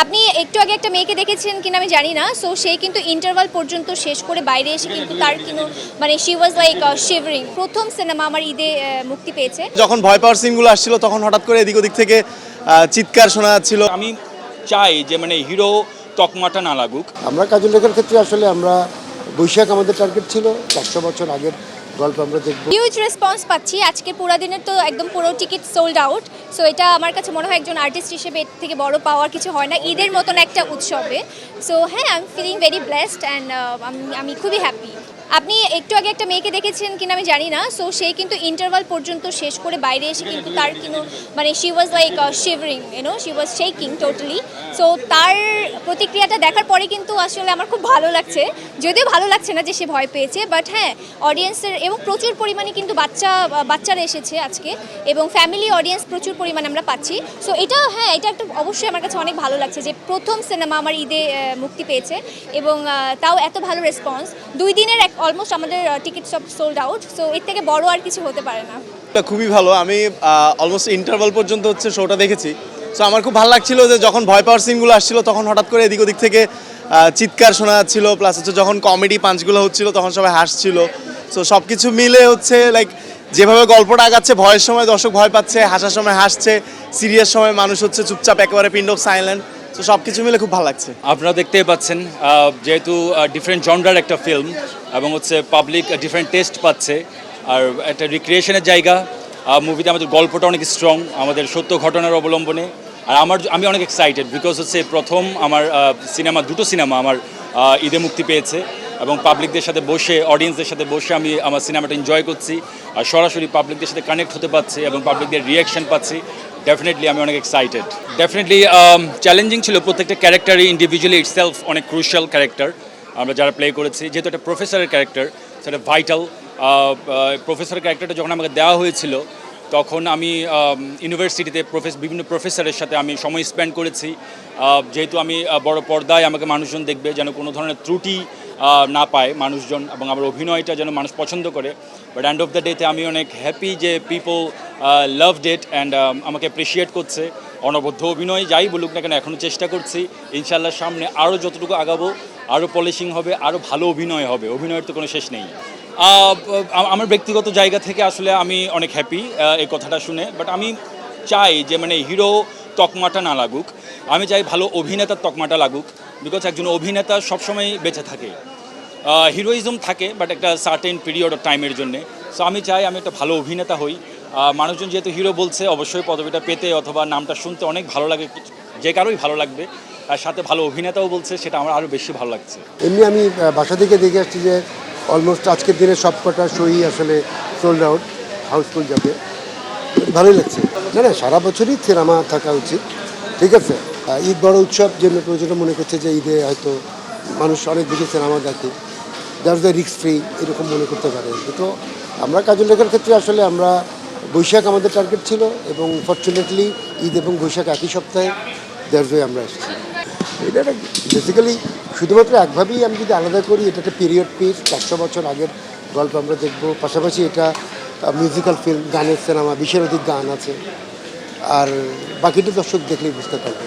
আপনি একটু আগে একটা মেয়েকে দেখেছেন কিনা আমি জানি না। সো সে কিন্তু ইন্টারভাল পর্যন্ত শেষ করে বাইরে এসে কিন্তু তার কিন্তু মানে শি ওয়াজ লাইক শিভারিং। প্রথম সিনেমা আমার ঈদে মুক্তি পেয়েছে। যখন ভয় পাওয়ার সিনগুলো আসছিল তখন হঠাৎ করে এদিক ওদিক থেকে চিৎকার শোনা যাচ্ছিল। আমি চাই যে মানে হিরো তকমাটা না লাগুক। আমরা কাজল রেখার ক্ষেত্রে আসলে আমরা বৈশাখ আমাদের টার্গেট ছিল, 400 বছর আগের গল্প আমরা দেখব। হিউজ রেসপন্স পাচ্ছি। আজকে পুরো দিনের তো একদম পুরো টিকিট সোল্ড আউট। সো এটা আমার কাছে মনে হয় একজন আর্টিস্ট হিসেবে এর থেকে বড় পাওয়ার কিছু হয় না ঈদের মতন একটা উৎসবে। সো হ্যাঁ, I am feeling very blessed and আমি খুবই হ্যাপি। আপনি একটু আগে একটা মেয়েকে দেখেছেন কিনা আমি জানি না। সো সে কিন্তু ইন্টারভাল পর্যন্ত শেষ করে বাইরে এসে কিন্তু তার কিন্তু মানে she was like shivering, she was shaking totally. So তার প্রতিক্রিয়াটা দেখার পরে কিন্তু আসলে আমার খুব ভালো লাগছে। যদিও ভালো লাগছে না যে সে ভয় পেয়েছে, বাট হ্যাঁ অডিয়েন্সের এবং প্রচুর পরিমাণে কিন্তু বাচ্চারা এসেছে আজকে এবং ফ্যামিলি অডিয়েন্স প্রচুর পরিমাণে আমরা পাচ্ছি। সো এটা হ্যাঁ, এটা একটা অবশ্যই আমার কাছে অনেক ভালো লাগছে যে প্রথম সিনেমা আমার ঈদে মুক্তি পেয়েছে এবং তাও এত ভালো রেসপন্স। 2 দিনের অলমোস্ট আমাদের টিকিট সব সোল্ড আউট। সো এর থেকে বড় আর কিছু হতে পারে না। খুবই ভালো। আমি অলমোস্ট ইন্টারভাল পর্যন্ত হচ্ছে শোটা দেখেছি। সো আমার খুব ভালো লাগছিল যে যখন ভয় পাওয়ার সিনগুলো আসছিল তখন হঠাৎ করে এদিক ওদিক থেকে চিৎকার শোনা যাচ্ছিল, প্লাস হচ্ছে যখন কমেডি পাঞ্চগুলো হচ্ছিল তখন সবাই হাসছিল। সো সব কিছু মিলে হচ্ছে লাইক যেভাবে গল্পটা আগাচ্ছে, ভয়ের সময় দর্শক ভয় পাচ্ছে, হাসার সময় হাসছে, সিরিয়াস সময় মানুষ হচ্ছে চুপচাপ একেবারে পিন্ড অফ সাইলেন্ট। তো সব কিছু মিলে খুব ভালো লাগছে। আপনারা দেখতেই পাচ্ছেন যেহেতু ডিফারেন্ট জনরার একটা ফিল্ম এবং হচ্ছে পাবলিক ডিফারেন্ট টেস্ট পাচ্ছে আর একটা রিক্রিয়েশনের জায়গা। মুভিতে আমাদের গল্পটা অনেক স্ট্রং, আমাদের সত্য ঘটনার অবলম্বনে। আর আমি অনেক এক্সাইটেড বিকজ হচ্ছে প্রথম আমার দুটো সিনেমা আমার ঈদে মুক্তি পেয়েছে এবং পাবলিকদের সাথে বসে, অডিয়েন্সদের সাথে বসে আমি আমার সিনেমাটা এনজয় করছি আর সরাসরি পাবলিকদের সাথে কানেক্ট হতে পারছি এবং পাবলিকদের রিয়াকশন পাচ্ছি। ডেফিনেটলি আমি অনেক এক্সাইটেড। ডেফিনেটলি চ্যালেঞ্জিং ছিল। প্রত্যেকটা ক্যারেক্টারই ইন্ডিভিজুয়ালি ইটসেলফ অনেক ক্রুশিয়াল ক্যারেক্টার আমরা যারা প্লে করেছি। যেহেতু একটা প্রফেসরের ক্যারেক্টার, সেটা ভাইটাল। প্রফেসরের ক্যারেক্টারটা যখন আমাকে দেওয়া হয়েছিল তখন আমি ইউনিভার্সিটিতে বিভিন্ন প্রফেসরের সাথে আমি সময় স্পেন্ড করেছি। যেহেতু আমি বড় পর্দায় আমাকে মানুষজন দেখবে, যেন কোনো ধরনের ত্রুটি না পায় মানুষজন এবং আমার অভিনয়টা যেন মানুষ পছন্দ করে। বাট এন্ড অফ দ্য ডেতে আমি অনেক হ্যাপি যে পিপল লাভড ইট অ্যান্ড আমাকে অ্যাপ্রিসিয়েট করছে। অনবদ্য অভিনয় যাই বলুক না কেন এখনও চেষ্টা করছি। ইনশাআল্লাহ সামনে আরও যতটুকু আগাবো আরও পলিশিং হবে, আরও ভালো অভিনয় হবে। অভিনয়ের তো কোনো শেষ নেই। আমার ব্যক্তিগত জায়গা থেকে আসলে আমি অনেক হ্যাপি এই কথাটা শুনে। বাট আমি চাই যে মানে হিরো তকমাটা না লাগুক, আমি চাই ভালো অভিনেতার তকমাটা লাগুক। বিকজ একজন অভিনেতা সবসময় বেঁচে থাকে, হিরোইজম থাকে বাট একটা সার্টেন পিরিয়ড অফ টাইমের জন্যে। সো আমি চাই আমি একটা ভালো অভিনেতা হই। মানুষজন যেহেতু হিরো বলছে, অবশ্যই পদবিটা পেতে অথবা নামটা শুনতে অনেক ভালো লাগে, যে কারোই ভালো লাগবে। আর সাথে ভালো অভিনেতাও বলছে, সেটা আমার আরও বেশি ভালো লাগছে। এমনি আমি বাসা থেকে দেখে আসছি যে অলমোস্ট আজকের দিনে সব কটা শোই আসলে সোল্ড আউট, হাউসফুল যাবে। ভালোই লাগছে। না সারা বছরই সিনেমা থাকা উচিত, ঠিক আছে। ঈদ বড় উৎসব জন্য প্রয়োজনে মনে করছে যে ঈদে হয়তো মানুষ অনেক বেশি সিনেমা দেখে, দ্যাটস দ্য রিস্ক ফ্রি, এরকম মনে করতে পারে। তো আমরা কাজল রেখার ক্ষেত্রে আসলে আমরা বৈশাখ আমাদের টার্গেট ছিল এবং ফর্চুনেটলি ঈদ এবং বৈশাখ একই সপ্তাহে, দ্যাটস ওয়ে আমরা এসেছি। এটা বেসিক্যালি শুধুমাত্র একভাবেই আমি যদি আলাদা করি, এটা একটা পিরিয়ড পিস, 400 বছর আগের গল্প আমরা দেখব। পাশাপাশি এটা মিউজিক্যাল ফিল্ম, গানের সিনেমা, 20-এর অধিক গান আছে। আর বাকিটা দর্শক দেখলেই বুঝতে পারবে।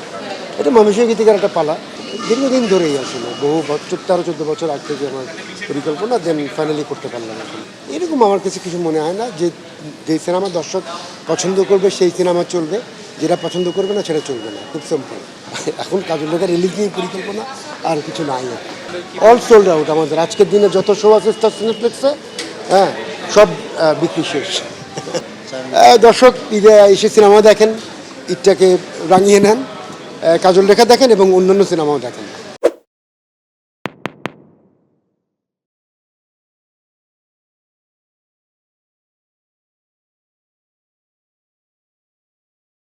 এটা মানুষের গীতিকার একটা পালা, দীর্ঘদিন ধরেই আসলে বহু 13-14 বছর আগ থেকে আমার পরিকল্পনা, দেন ফাইনালি করতে পারলাম। এখন এরকম আমার কাছে কিছু মনে হয় না যে যেই সিনেমা দর্শক পছন্দ করবে সেই সিনেমা চলবে, যেটা পছন্দ করবে না সেটা চলবে না। খুব সিম্পল। এখন কাজল রেখার রিলিজ নিয়ে পরিকল্পনা, আর কিছু নাই। অল সোল্ড আউট আমাদের আজকের দিনে যত শো আছে স্টার সিনেপ্লেক্সে, হ্যাঁ সব বিক্রি শেষ। দর্শক ঈদে এসে সিনেমা দেখেন, ঈদটাকে রাঙিয়ে নেন, কাজল রেখা দেখেন এবং অন্যান্য সিনেমাও দেখেন।